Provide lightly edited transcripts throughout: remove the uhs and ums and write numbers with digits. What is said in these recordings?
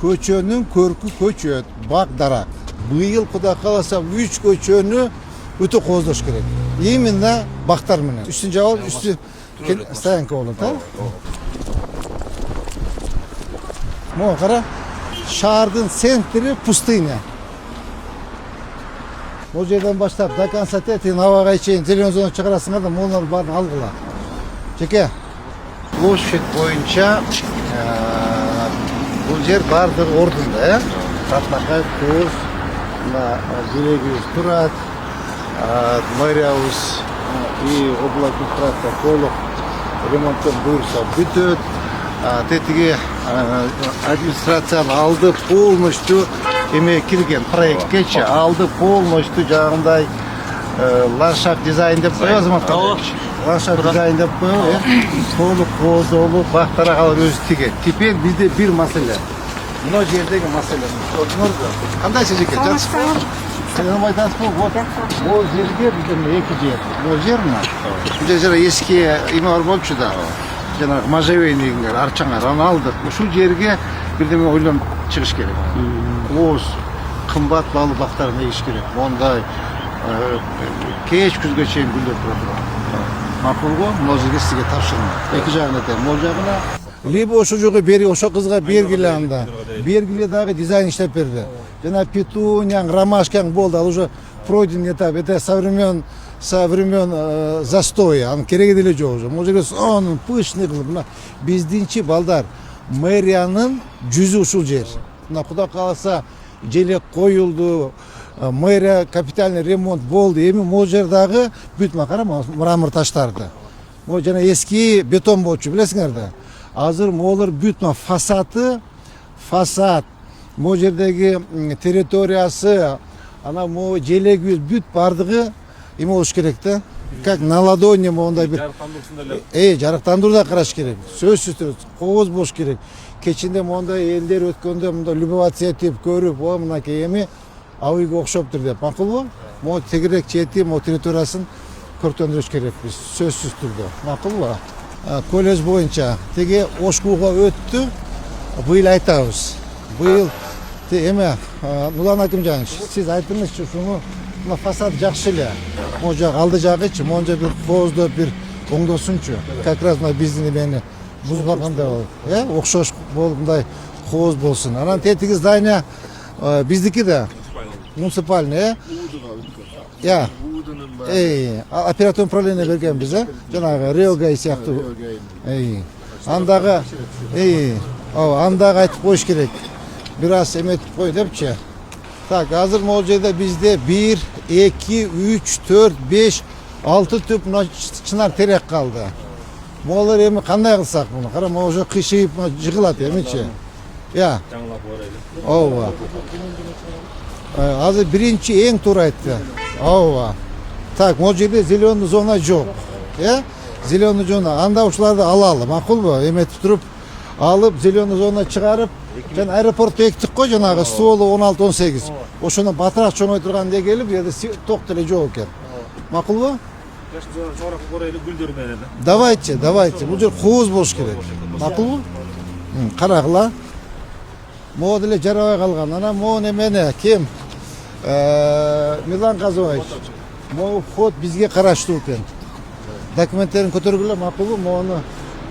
Көчөнүн көркү көчөт, бак дарак. Быйыл Кудай кааласа 3 көчөнү өтө кооздош керек. Именно бактар менен. Үстүн жабылып, үстү стоянка болот, а? Мо кара. Шаардын центри пустыня. Бул жерден баштап до конца тетин абага чейин зеленый зона чыгарасыңар да монун баарын алгыла. Жеке. Площадь боюнча бул жер баардык ордунда, Татнакай көз, Желегибиз турат, мэриябыз и облак инфраструктура толук ремонттон буюрса бүтөт. Тетиги администрацияны алды полностью эме кирген проекткечи алды полностью жагындай ландшафт дизайн деп коебуз. Ландшафт дизайн деп коебуз. Толук кооздоолуу бактара калып өзү тиген. Теперь бизде бир маселе. Мына жердеги маселе. Кандай жеке жатышпайбы? Сен айтасызбы? Вот бул жерге биздин эки жер. Бул жер мына. Бул жер эски эме бар болчу да. Жанагы можжевельнийлер арчаңар аны алдык. Ушул жерге бирдеме ойлонуп чыгыш керек. Оз кымбат баалуу бактарын эгиш керек. Мондай кеч күзгө чейин гүлдөр турат. Макулго, могу жерге сизге тапшырма. Эки жагына да, могу жагына либо ошол жогу бери, ошол кызга бергиле анда. Бергиле дагы дизайн иштеп берди. Жана петуняң, ромашкаң болду. Ал уже пройден этап. Это со времен застоя, анын кереги деле жок уже. Могу жерге сонун пышный кылып, мына биздинчи балдар мэриянын жүзү ушул жер. Мына Кудай кааласа желек коюлду, мэрия капитальный ремонт болду. Эми могу жердагы бүт макара мрамор таштарды. Могу жана эски бетон болчу, билесиңер да. Азыр могулар бүт фасад, могу жердеги территориясы, ана могу желеги бүт бардыгы эме болуш керек да. Как на ладони мондай бир жарыктандыруу да караш керек. Сөзсүз түрдө кооз болуш керек. Кечинде мондай элдер өткөндө мындай любоваться этип көрүп, мынакей эми абыйга окшоптур деп. Макулбу? Могу тегерек чети, могу территориясын көрктөндүрүш керекпиз. Сөзсүз түрдө. Макулбу? Колледж боюнча теге Ошкууга өттү. Быйыл айтабыз. Быйыл эме Нурлан Акимжанович, сиз айтыңызчы, ушуну мына фасад жакшы эле. Могу жак алды жагычы, монча бир кооздоп бир оңдосунчу. Как раз мына биздин эмени бузбагандай болуп, окшош болуп мындай кооз болсун. Анан тетиги здание биздики да. Муниципальный, оперативный управление бергенбиз, жанагы Реогай сыяктуу. Андагы айтып коюш керек. Бир аз эметип кой депчи. Так, азыр могу жерде бизде 1, 2, 3, 4, 5, 6 түп чынар терек калды. Моголор эми кандай кылсак муну? Кара, могу уже кыйшыйып жыгылат эмичи. Жаңылап барайлы. Ооба. Азыр биринчи эң туура айтты. Ооба. Так, могу жерде зеленый зона жок. Зеленый зона. Анда ушуларды алалы, макулбу? Эметип туруп алып, зеленый зона чыгарып, жана аэропортто эктик го, жанагы стволу 16-18. Ошону батыраак чоңойтурган келип, жерде ток деле жок экен. Макулбу? Жогору корайлы гүлдөр менен. Давайте. Бул жер кооз болуш керек. Макулбу? Карагыла. Могу деле жарабай калган. Анан могу эмени ким? Милан Казович. Могу вход бизге караштуу экен. Документтерин көтөргүлө, макулбу? Могуну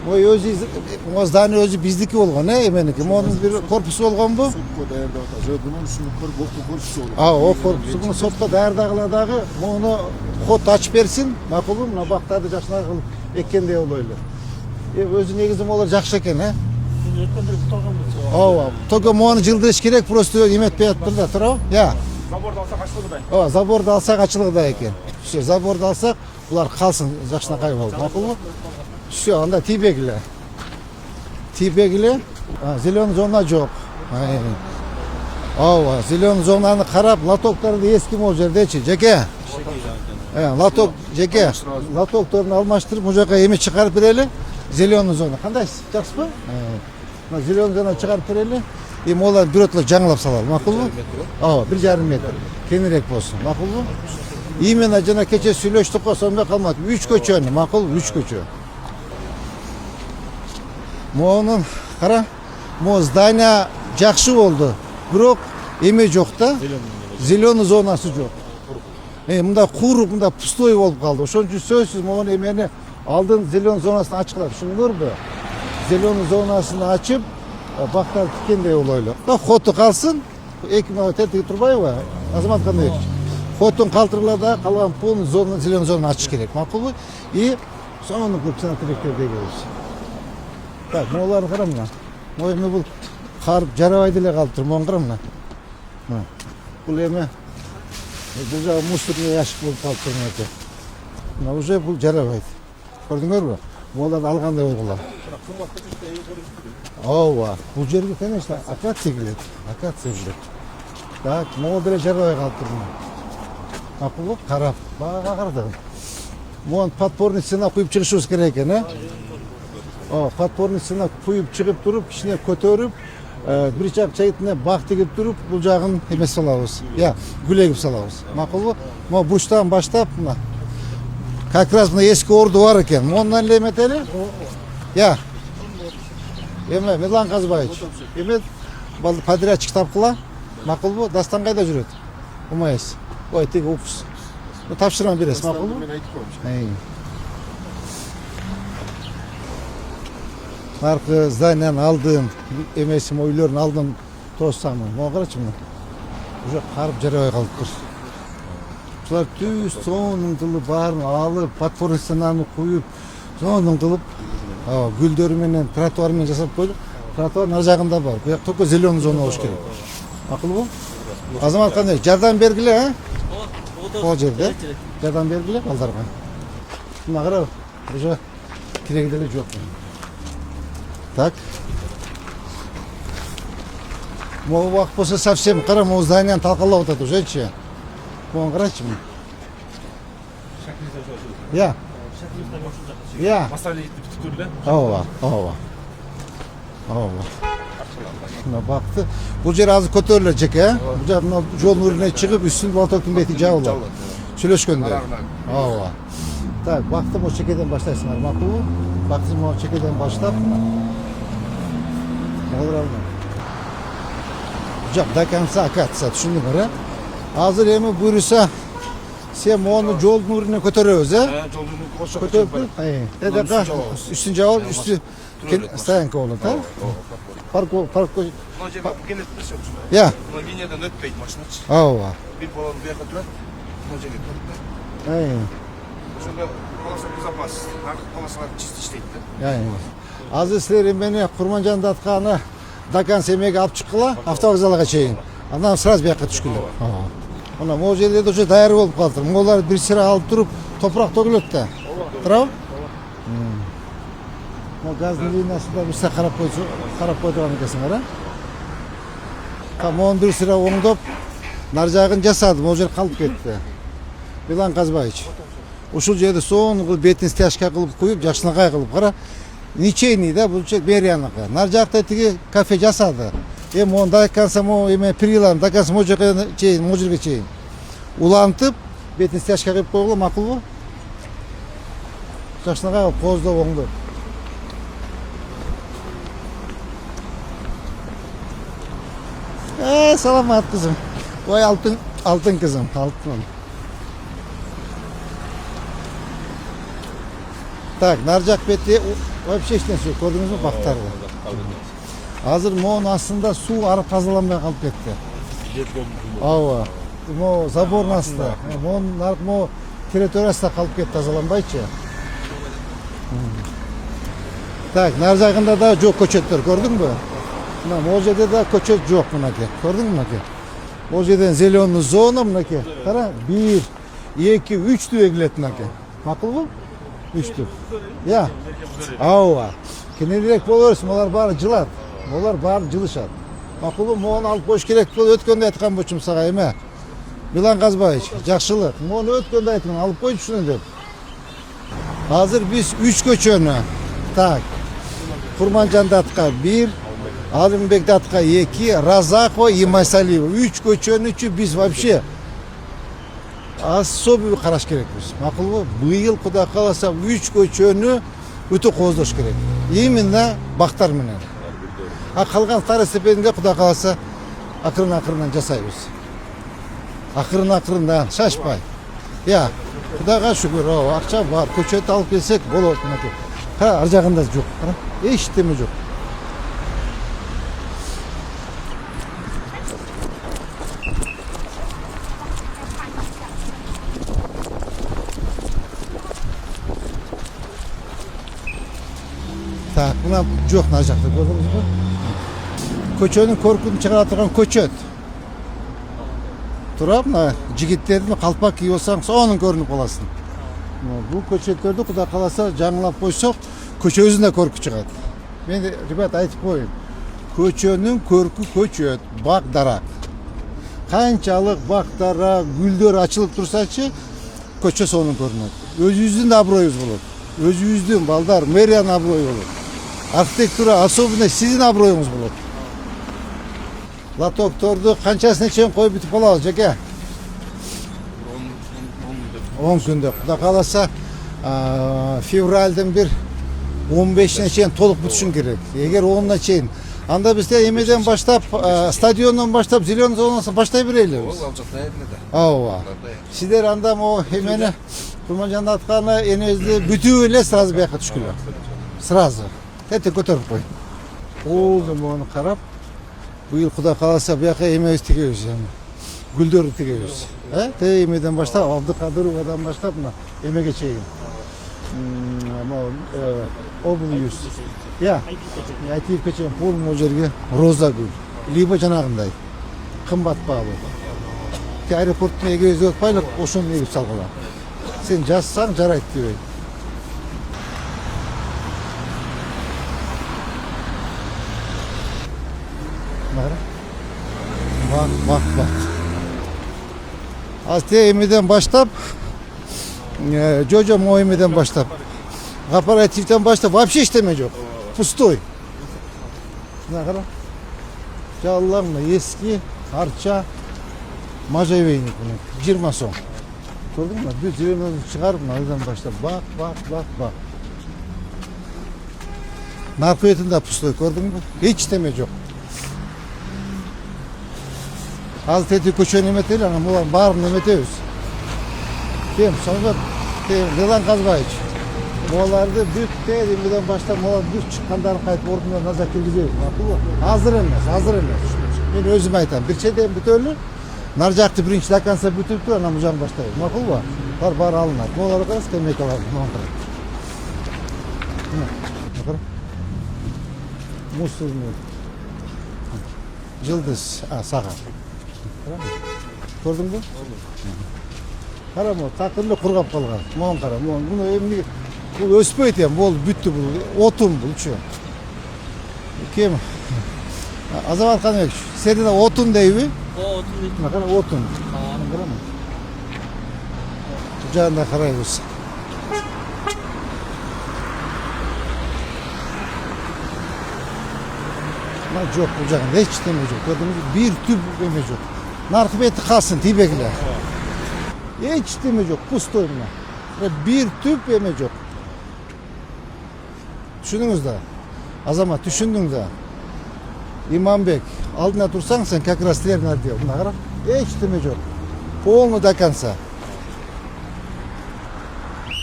Могу здание өзү биздики болгон, эменики. Могунун бир корпусу болгонбу? Сотко даярдагыла. Корпусу сотко даярдагыла дагы могуну вход ачып берсин, макулбу? Мына бактарды жакшынакай кылып эккендей болойлу. Өзү негизи могулар жакшы экен, Ооба. Только могуну жылдырыш керек, просто эметпей атыптыр да, туурабы? Заборду алсак ачылгыдай. Заборду алсак ачылгыдай экен. Все, заборду алсак, булар калсын жакшынакай болуп, макулбу? Все, анда тийбегиле. Зеленый зона жок. Ооба, зеленый зонаны карап, лотоктарды эски могу жердечи, жеке. Лотокторун алмаштырып, бул жака эме чыгарып берели. Зеленый зона. Кандайсыз? Жакшысызбы? Зеленый зона чыгарып берели. Эми олар бирөтлөк жаңылап салалы, макулбу? 1,5 метр. Кеңирээк болсун, макулбу? Именно жана кече сүйлөштүк го, сонда калмады. 3 көчөнү, макул, 3 көчө. Могунун кара, могу здание жакшы болду. Бирок эме жок да. Зеленый зонасы жок. Мында куруп, мында пустой болуп калды. Ошон үчүн сөзсүз могу эмени алдын зеленый зонасын ачкылап, түшүндүңөрбү? Зеленый зонасын ачып, бактар тиккендей болойлу. Хоту калсын, эки мына тетиги турбайбы? Азамат Кандыевич. Хотун калтыргыла да калган полный зона, зеленый зонаны ачыш керек. Макулбу? И сонун көпчүлүк тилектерди келебиз. Так, могуларды кара мына. Могу эми бул карып жарабай деле калып тур. Могу кара мына. Бул эми бул жагы мусорный ящик болуп калып тур экен. Мына уже бул жарабайт. Көрдүңөрбү? Могуларды алгандай болгула. Ооба, бул жерге конечно акация келет. Акация келет. Так, могу деле жарабай калып тур. Макулбу? Карап, бага кардыгым. Могу подпорный стена куюп чыгышыбыз керек экен, подпорный стена куюп чыгып туруп, кичине көтөрүп, бир жак чайтына бак тигип туруп, бул жагын эмес салабыз. Гүл эгип салабыз. Макулбу? Могу бурчтан баштап мына. Как раз мына эски орду бар экен. Мондан эле эметели? Эме Мирлан Казбаевич. Эме подрядчик тапкыла. Макулбу? Дастан кайда жүрөт? Умайсыз. Ой, тиги упс. Тапшырма бересиз, макулбу? Мен айтып коеюмчу. Наркы зданиянын алдын, эмесим үйлөрдүн алдын тоссам, могу карачы мына. Уже карып жарабай калыптыр. Булар түз сонун кылып баарын алып, подпорный стенаны куюп, сонун кылып, гүлдөр менен, тротуар менен жасап койду. Тротуар нар жагында бар. Буяк только зеленый зона болуш керек. Макулбу? Азамат кандай? Жардам бергиле, Ол жерде жардам бергиле балдарга. Мына кара, уже кереги деле жок. Так. Могу убакыт болсо совсем кара, могу зданияны талкалап атат ужечи. Могу карачы. Маселе бүтүп эле. Ооба. Мына бакты. Бул жер азыр көтөрүлө жеке, Бул жер мына жолдун үрүнө чыгып, үстүн балtoктун бети жабылат. Сүйлөшкөндө. Ооба. Так, бакты могу чекеден баштайсыңар, макулбу? Бакты могу чекеден баштап. Жок, до конца акация, түшүндүңөр, Азыр эми буйруса, сен мону жолдун үрүнө көтөрөбүз, Жолдун кошо көтөрүп, үстүн жабып, үстү стоянка болот, паркко. Мына жерге келет берсе ушундай. Мына линиядан өтпөйт машиначы. Ооба. Бир баланы буяка турат, мына жерге турат. Ошондо полоса безопасность, полосалар чисто иштейт да. Азыр силер эмени Курманжан датканы до конца эмеге алып чыккыла, автовокзалга чейин. Андан сразу бияка түшкүлө. Мына могу жерлерде уже даяр болуп калыптыр. Могулар бир сыра алып туруп, топурак төгүлөт да. Туурабы? Могу газдын линиясында бир сыра карап кой турган экенсиңер, Могу бир сыра оңдоп, нар жагын жасады, могу жер калып кетти. Мирлан Казбаевич. Ушул жерде сонун кылып бетин стяжка кылып коюп, жакшынакай кылып кара. Ничейный да, бул жер Берияныкы. Нар жакта тиги кафе жасады. Эми он до конца эме перилам, до конца могу жерге чейин улантып, бетин стяжка кылып койгула, макулбу? Жакшынакай кылып кооздоп оңдоп. Саламат кызым. Ой, алтын кызым, алтын. Так, нар жак бетте вообще эч нерсе жок, көрдүңүзбү бактарды? Азыр моунун астында суу арып тазаланбай калып кетти. Ооба. Могу забордун астында, могу территориясында калып кетти, тазаланбайчы. Так, нар жагында да жок көчөттөр, көрдүңбү? Мына могу жерде да көчөт жок, мынакей. Көрдүңбү мынакей? Могу жерден зеленый зона, мынакей. Кара, 1, 2, 3 түбө келет мынакей. Макулбу? 3 түп. Ооба. Кененирээк боло берсин, алар баары жылат. Олар баары жылышат. Макулбу, могуну алып коюш керек болуп өткөндө айткан болчумун сага эме. Мирлан Казбаевич, жакшылык. Могуну өткөндө айттым, алып коюшсуң деп. Азыр биз 3 көчөнү. Так. Курманжан датка 1, Алымбек датка 2, Разакова и Майсалиева. 3 көчөнүчү биз вообще особый караш керекпиз. Макулбу, быйыл Кудай кааласа 3 көчөнү өтө кооздош керек. Именно бактар менен. Kalgan старостепенге Құда қаласа akırın жасайбыз. Akırın şaşpay. Ya Құдайға şükür, акча бар, көчөт алып келсек болот. Ар жагында жок. Эчтеме жок. Так, мына жок мына жакта көрдүңүзбү? Көчөнүн көркүн чыгара турган көчөт. Турап, мына жигиттердин калпак кийип алсаң, сонун көрүнүп каласың. Бул көчөттөрдү Кудай кааласа жаңылап койсок, көчөбүздүн да көркү чыгат. Мен ребят айтып коеюн. Көчөнүн көркү көчөт, бак дарак. Канчалык бак дарак, гүлдөр ачылып турсачы, көчө сонун көрүнөт. Өзүбүздүн да аброюбуз болот. Өзүбүздүн балдар, мэриянын аброю болот. Архитектура, особенно сиздин аброюңуз болот. Лотокторду канчасына чейин коюп бүтүп калабыз, жеке? 10 күндө. Кудай кааласа, февралдын 15-ине чейин толук бүтүшүн керек. Эгер 10-на чейин, анда бизде эмеден баштап, стадиондон баштап, зеленый зонасынан баштай берели биз. Ал жакта эмеде. Ооба. Сиздер анда могу эмени Курманжан атканы энебизди бүтүп эле сразу бияка түшкүлө. Сразу. Тете көтөрүп кой. Болду мону карап, быйыл Кудай кааласа бияка эмебиз тигебиз. Гүлдөрдү тигебиз. Те эмеден баштап, Абдыкадыровадан баштап мына эмеге чейин. Обул юз. Я, айтып чейин пол могу жерге роза гүл. Либо жанагындай. Кымбат баалуу. Те аэропорттун эгебиз өтпайлык, ошону эгип салгыла. Sen жазсаң жарайт дебей. Bak. Az te emiden başlap, Jojo o emiden başlap. Kooperatiften başlap, вообще işleme yok. Pustoy. Ne kadar? Çallanma, eski, harça, majaveynik bunu. 20 son. Gördün mü? Bir cebimden çıkarıp nereden başla. Bak. Narkoyetinde pustoy gördün mü? Hiç deme yok. Az teti köşe nimet değil ama bu bar nimet eviz. Dem sonra yılan kazbayıç. Moğollarda büyük dediğimden başta moğol büyük çıkanların kayıp ordundan nazar kirgizeyiz. Hazır emez. Ben özüm aytam. Bir şey deyim bütölü. Narcaktı birinci lakansa bütüp dur anam ucan başlayır. Makul var. Bar alınır. Moğollara karşı demek alalım. Musul mu? Yıldız. Sağa. Gördün mü? Kara mı? Takımda kurgap kalgan. Moğon kara. Bunu emni bu öspeyt yani. Bu büttü bu. Otun bu. Şu. Kim? Azamat kanıyak. Senin de otun deyivi. O otun değil. Ne kadar otun. Kara mı? Kucağında karayız. Yok kucağında hiç demeyecek. Gördüğünüz bir tüp demeyecek. Narkıbeti kalsın tibekler. Hiç demeyecek. Pustoyumla. Bir tüp demeyecek. Düşündünüz de. Azamat düşündün de. İmam Bek aldığına dursan sen kakrastirler diyor. Buna kadar hiç demeyecek. Polnu dakansa.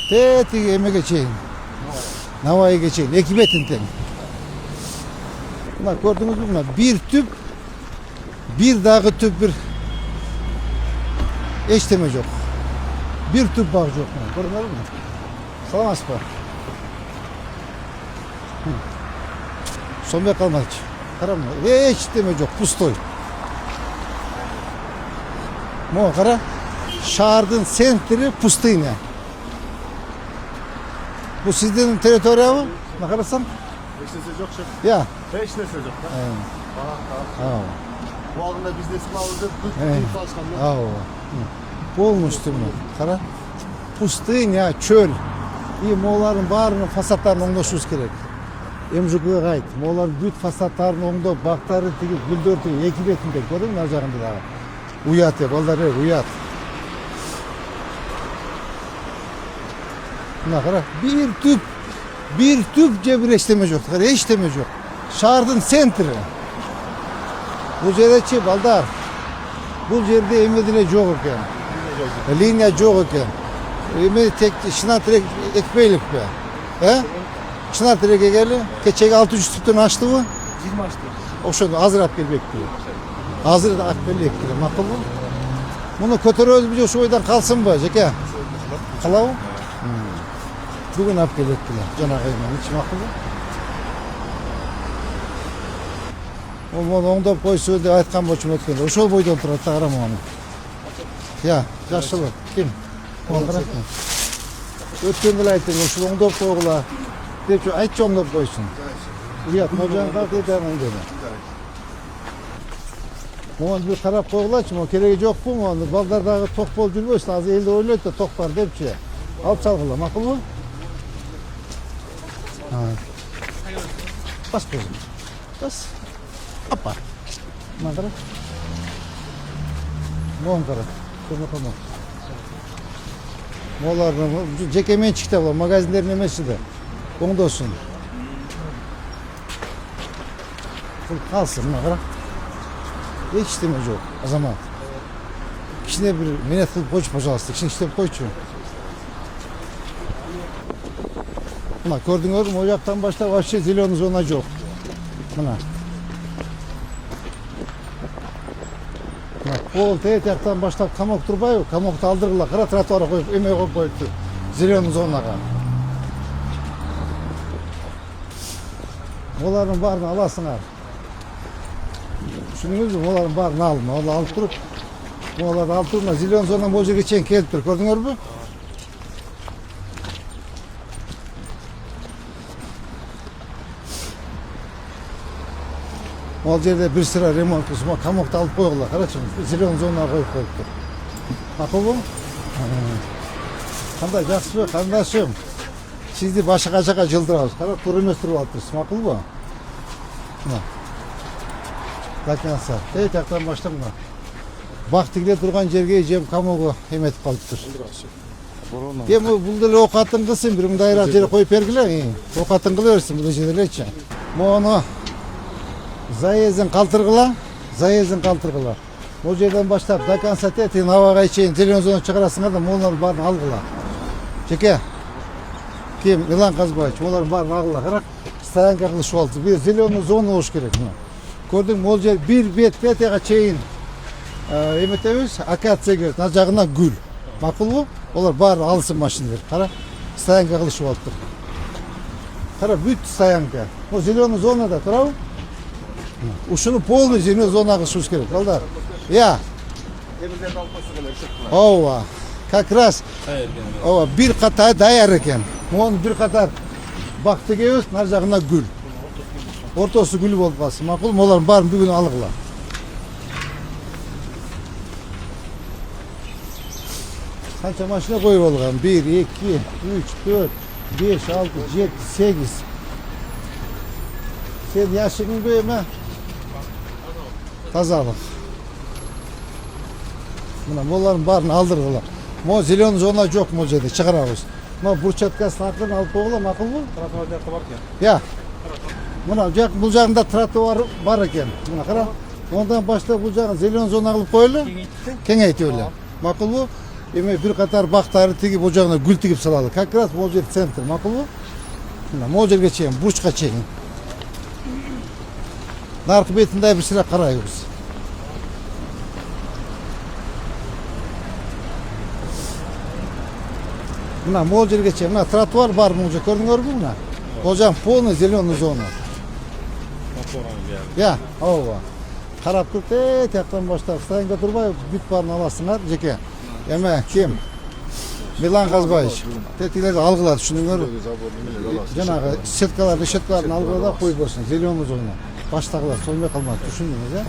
Teti eme geçeyim. Navaya geçeyim. Ekibetin tem. Buna gördünüz mü? Bir tüp, bir dağı tüp bir eşleme yok. Bir tüp bağ yok. Gördünüz mü? Salam aspa. Son bir kalmadı. Karam mı? Eşleme yok. Pustoy. Mo kara. Şehrin sentri pustine. Bu sizin teritoriya mı? Ne kararsan? Hiç nesi yok şef. Ya. Hiç nesi yok. Tamam. Bu alanda biznesini alacak. Evet. Büyük başkanlar. Olmuştur mu? Kara. Pustыня, çöl. И Moğolların barının fasatlarını oңдошубуз керек. Emjukluğa gayet. Moğolların büyük fasatlarını oңдоп, baktары tigip, gülдөр tigip, eki betinde gördün mü? Narjağında dağı. Uyat ya, ballar uyat. Buna kara. Bir tüp cebireşleme yok. Hiç deme yok. Şehrin sentri. Bu жерде балдар. Бұл жерде емедіне жоқ екен. Линия жоқ екен. Еме тек шынар тірек екпейлік бе? Шынар тірек екелі. Кечеге 600 түптен ашты ғой? 20 açtı. Ошоны азыр алып келбек дейі. Азыр алып келбек дейі. Мақыл ғой? Мұны көтерөбүз бе ошо ойдан қалсын ба, жеке? Қалау? Бүгін алып келбек дейі. Жанағы аймен. Ич мақыл ғой? Оны оңдап қойсы деп айтқан болчум өткенде. Ошол бойдан тұрады, қарама оны. Я, жашылы. Ким? Оны қаратма. Өткенде айттың, ошол оңдап қойғыла. Деп айтшы оңдап қойсын. Уят, можан қалт етемін деді. Оны бір қарап қойғылачы, оны керегі жоқ бұл, оны балдардағы тоқ болып жүрбөсін, аз елді ойлайды да тоқ бар депші. Алып салғыла, мақыл бұл? Бас көзім. Бас. Апа. Мына қара. Моғын қара. Көмі қама. Молардың жеке меншікте бұл, магазиндерін емес жеді. Оңдосын. Бұл қалсын, мына қара. Ештеме жоқ, азамат. Кішіне бір минет қылып қойшы, пожалуйста. Кішіне іштеп қойшы. Мына, көрдіңдер ме, о жақтан баштап вообще зеленый зона жоқ. Мына. Ол тет жақтан баштап камок тұрбай, камокты алдырғыла, қара тротуара қойып, емей қойып қойыпты. Зеленый зонаға. Олардың барын аласыңар. Düşündünüz mü? Олардың барын алма. Олар алып тұрып, оларды алып тұрма. Зеленый зона бұл жерге чейін келіп тұр. Көрдіңдер бі? Ол жерде бір sıra ремонт қылсыма камокты алып қойғыла. Қарачы, зеленый зонаға қойып қойып тұр. Мақыл бұл? Қандай жақсы бі, қандашым. Сізді башы қашаға жылдырауыз. Қара, тұр емес тұрып алып тұрсыз. Мақыл бұл? Даканса. Тей тақтан баштап мына. Бақтыгіле тұрған жерге жем камоғы еметіп қалып тұр. Ем бұл ділі оқатын қылсын, бір мұндайырақ жерге қойып бергіле. Оқатын қылы өрсін, бұл жерлеречі. Мұны заезін қалтырғыла, Ол жерден баштап даканса тетін аваға шейін зелен зона шығарасыңар да моларын барын алғыла. Жеке, кем Илан Қазбаевич, олардың барын алғыла. Қарақ, стоянка қылыш олды. Bir зеленый зона олыш керек. Көрдің, ол жер бір бет петеға чейін еметеміз, акация көрді, на жағына гүл. Мақыл бұл, олар бары алсын машинелер. Қара, стоянка қылыш олды. Қара, бүт стоянка. Ол зеленый зонада тұрау. Ушыны полный зеленый зонаға шуш керек, қалдар. Я. Demirlerden alıp koysun öyle ışıkla. Ова, как раз. Ова, bir қатар даяр екен. Оның bir қатар бақты кебіз, нар жағына гүл. Ортасы гүл болып қалсын. Мақұл, олардың барын бүгін алғыла. Қанша машина қойып алған? 1, 2, 3, 4, 5, 6, 7, 8. Сен яшығың бе ме? Тазалық. Мына, олардың барын алдырғыла. Мо зеленый зона жоқ мо жерде, шығарауыз. Мо бурчаткасын артын алып қойғыла, мақыл бұл? Тротуар жақта бар екен. Я. Мына, бұл жағында тротуар бар екен. Мына, қара. Ондан баштап бұл жағын зеленый зона қылып қойылы. Кеңейті өлі. Мақыл бұл? Еме бір қатар бақтары тегіп, бұл жағына гүл тегіп салады. Как раз бұл жер центр. Мақыл бұл? Мына, мо жерге чейін, бурчқа чейін. Нарқы бетінде бір sıra қарайыз. Мына, мол жерге чейін. Мына, тротуар бар мұл жер. Көрдіңдер бі мына? Ол жағын полный зеленый зона. Я, ова. Қарап көрді, тияқтан баштап. Стайынға тұрбай, бүт барын аласыңар, жеке. Еме, кем? Илан Қазбаевич. Тетілерді алғылады, шыныңыр. Жаңағы сеткаларды алғылады, қойып болсын. Зеленый зона. Баштағылар, солмай қалмады. Düşündünüz,